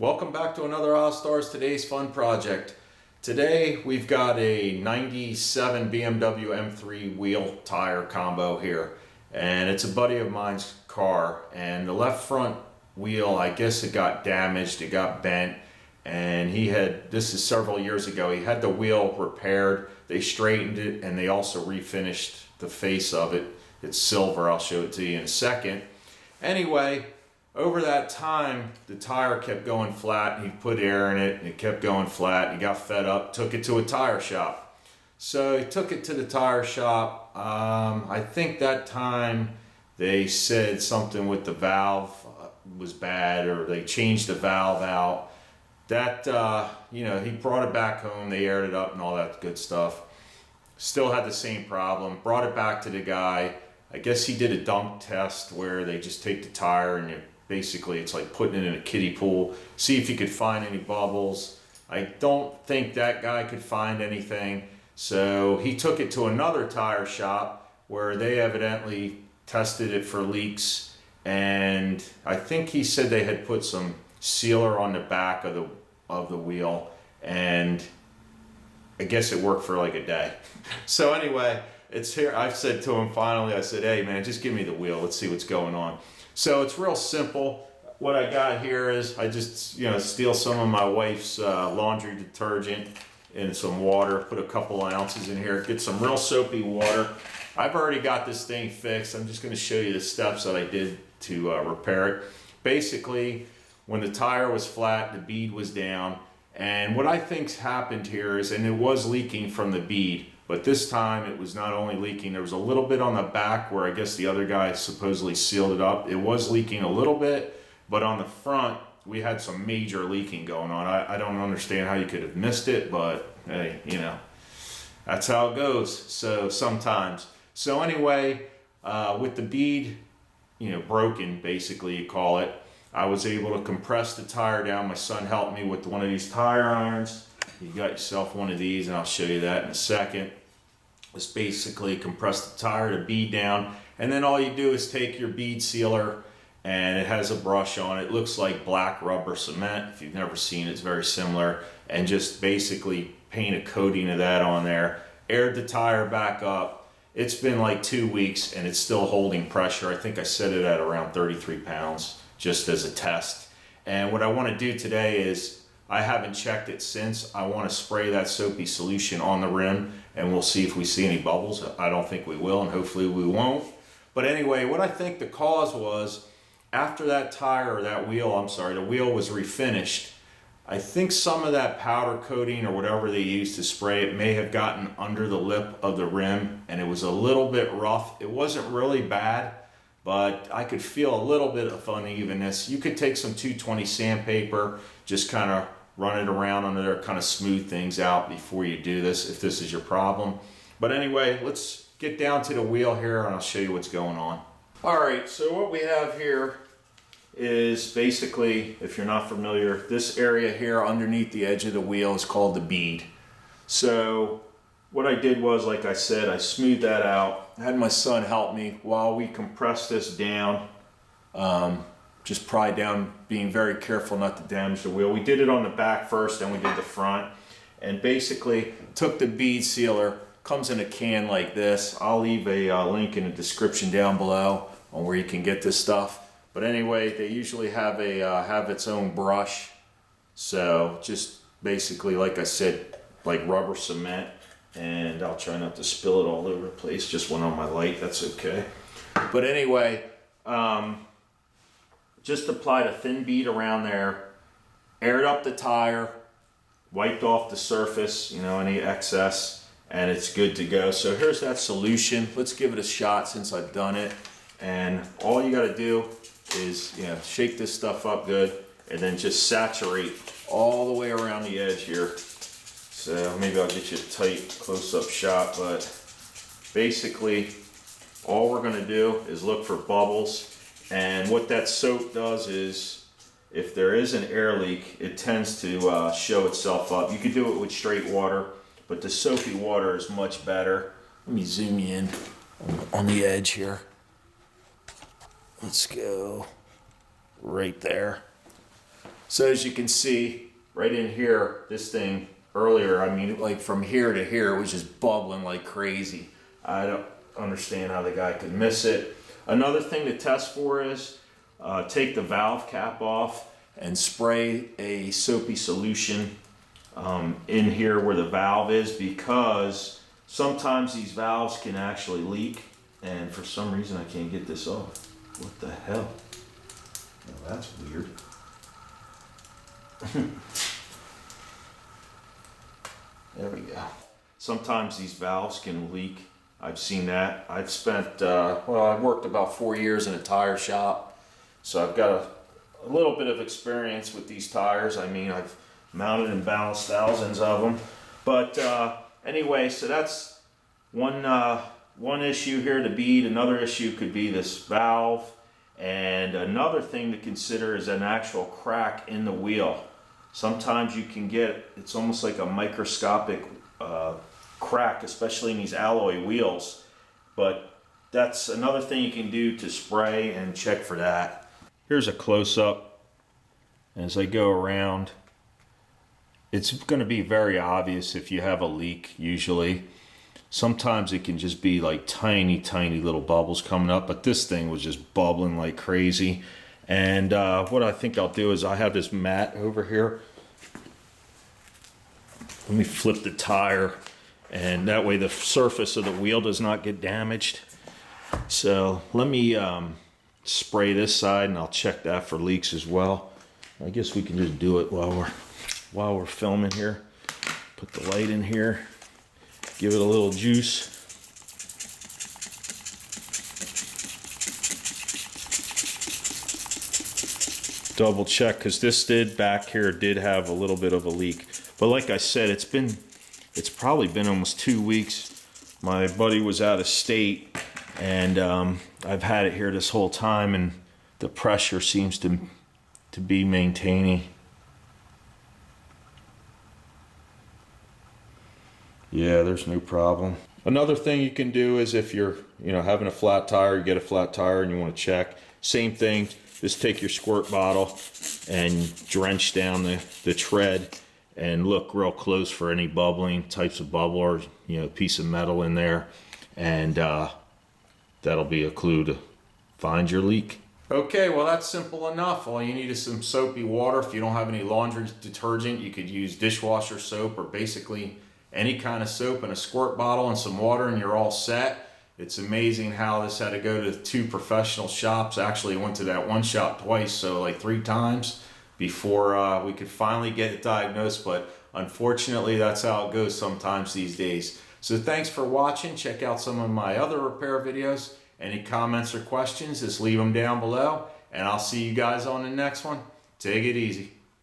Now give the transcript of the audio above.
Welcome back to another Ozzstar's Today's Fun Project. Today we've got a 97 BMW M3 wheel tire combo here, and it's a buddy of mine's car, and the left front wheel, I guess it got damaged, it got bent, and this is several years ago, he had the wheel repaired, they straightened it, and they also refinished the face of it. It's silver, I'll show it to you in a second. Anyway, over that time, the tire kept going flat. He put air in it, and it kept going flat. He got fed up, took it to a tire shop. So he took it to the tire shop. I think that time they said something with the valve was bad, or they changed the valve out. That, he brought it back home. They aired it up and all that good stuff. Still had the same problem. Brought it back to the guy. I guess he did a dunk test where they just take the tire and basically it's like putting it in a kiddie pool, see if you could find any bubbles. I don't think that guy could find anything. So he took it to another tire shop where they evidently tested it for leaks. And I think he said they had put some sealer on the back of the wheel. And I guess it worked for like a day. So anyway, it's here. I've said to him finally, I said, hey man, just give me the wheel. Let's see what's going on. So it's real simple. What I got here is I just, steal some of my wife's laundry detergent and some water, put a couple ounces in here, get some real soapy water. I've already got this thing fixed. I'm just going to show you the steps that I did to repair it. Basically, when the tire was flat, the bead was down. And what I think's happened here is, and it was leaking from the bead, but this time it was not only leaking, there was a little bit on the back where I guess the other guy supposedly sealed it up. It was leaking a little bit, but on the front, we had some major leaking going on. I don't understand how you could have missed it, but hey, that's how it goes. So sometimes. So anyway, with the bead, broken, basically you call it, I was able to compress the tire down. My son helped me with one of these tire irons. You got yourself one of these, and I'll show you that in a second. Just basically compress the tire to bead down, and then all you do is take your bead sealer, and it has a brush on it. It looks like black rubber cement. If you've never seen it, it's very similar, and just basically paint a coating of that on there. Aired the tire back up. It's been like 2 weeks, and it's still holding pressure. I think I set it at around 33 pounds just as a test. And what I want to do today is, I haven't checked it since. I want to spray that soapy solution on the rim, and we'll see if we see any bubbles. I don't think we will, and hopefully we won't. But anyway, what I think the cause was, after that the wheel was refinished, I think some of that powder coating or whatever they used to spray it may have gotten under the lip of the rim, and it was a little bit rough. It wasn't really bad, but I could feel a little bit of unevenness. You could take some 220 sandpaper, just kind of run it around under there, kind of smooth things out before you do this, if this is your problem. But anyway, let's get down to the wheel here and I'll show you what's going on. All right, so what we have here is basically, if you're not familiar, this area here underneath the edge of the wheel is called the bead. So what I did was, like I said, I smoothed that out. I had my son help me while we compressed this down. Just pry down, being very careful not to damage the wheel. We did it on the back first, then we did the front. And basically took the bead sealer, comes in a can like this. I'll leave a link in the description down below on where you can get this stuff. But anyway, they usually have its own brush. So just basically, like I said, like rubber cement. And I'll try not to spill it all over the place. Just went on my light, that's okay. But anyway, just applied a thin bead around there, aired up the tire, wiped off the surface, any excess, and it's good to go. So here's that solution. Let's give it a shot since I've done it. And all you gotta do is, shake this stuff up good and then just saturate all the way around the edge here. So maybe I'll get you a tight close-up shot, but basically all we're gonna do is look for bubbles. And what that soap does is, if there is an air leak, it tends to show itself up. You could do it with straight water, but the soapy water is much better. Let me zoom you in on the edge here. Let's go right there. So as you can see right in here, this thing earlier, I mean, like from here to here, it was just bubbling like crazy. I don't understand how the guy could miss it. Another thing to test for is take the valve cap off and spray a soapy solution in here where the valve is, because sometimes these valves can actually leak, and for some reason I can't get this off. What the hell? Well, that's weird. There we go. Sometimes these valves can leak. I've seen that. I've spent, well, I've worked about 4 years in a tire shop, so I've got a little bit of experience with these tires. I mean, I've mounted and balanced thousands of them. But anyway, so that's one issue here, the bead. Another issue could be this valve. And another thing to consider is an actual crack in the wheel. Sometimes you can get, it's almost like a microscopic crack, especially in these alloy wheels. But that's another thing you can do to spray and check for that. Here's a close-up as I go around. It's going to be very obvious if you have a leak usually. Sometimes it can just be like tiny little bubbles coming up, but this thing was just bubbling like crazy. And what I think I'll do is I have this mat over here. Let me flip the tire, and that way the surface of the wheel does not get damaged. So let me spray this side, and I'll check that for leaks as well. I guess we can just do it while we're filming here. Put the light in here, give it a little juice. Double check, because this back here did have a little bit of a leak. But like I said, it's probably been almost 2 weeks. My buddy was out of state, and I've had it here this whole time, and the pressure seems to be maintaining. Yeah, there's no problem. Another thing you can do is if you're having a flat tire, you get a flat tire and you want to check. Same thing, just take your squirt bottle and drench down the tread and look real close for any bubbling types of bubble, or piece of metal in there, and that'll be a clue to find your leak. Okay, well that's simple enough. All you need is some soapy water. If you don't have any laundry detergent, you could use dishwasher soap or basically any kind of soap in a squirt bottle and some water, and you're all set. It's amazing how this had to go to 2 professional shops. Actually, I went to that one shop twice, so like 3 times before we could finally get it diagnosed. But unfortunately, that's how it goes sometimes these days. So thanks for watching. Check out some of my other repair videos. Any comments or questions, just leave them down below, and I'll see you guys on the next one. Take it easy.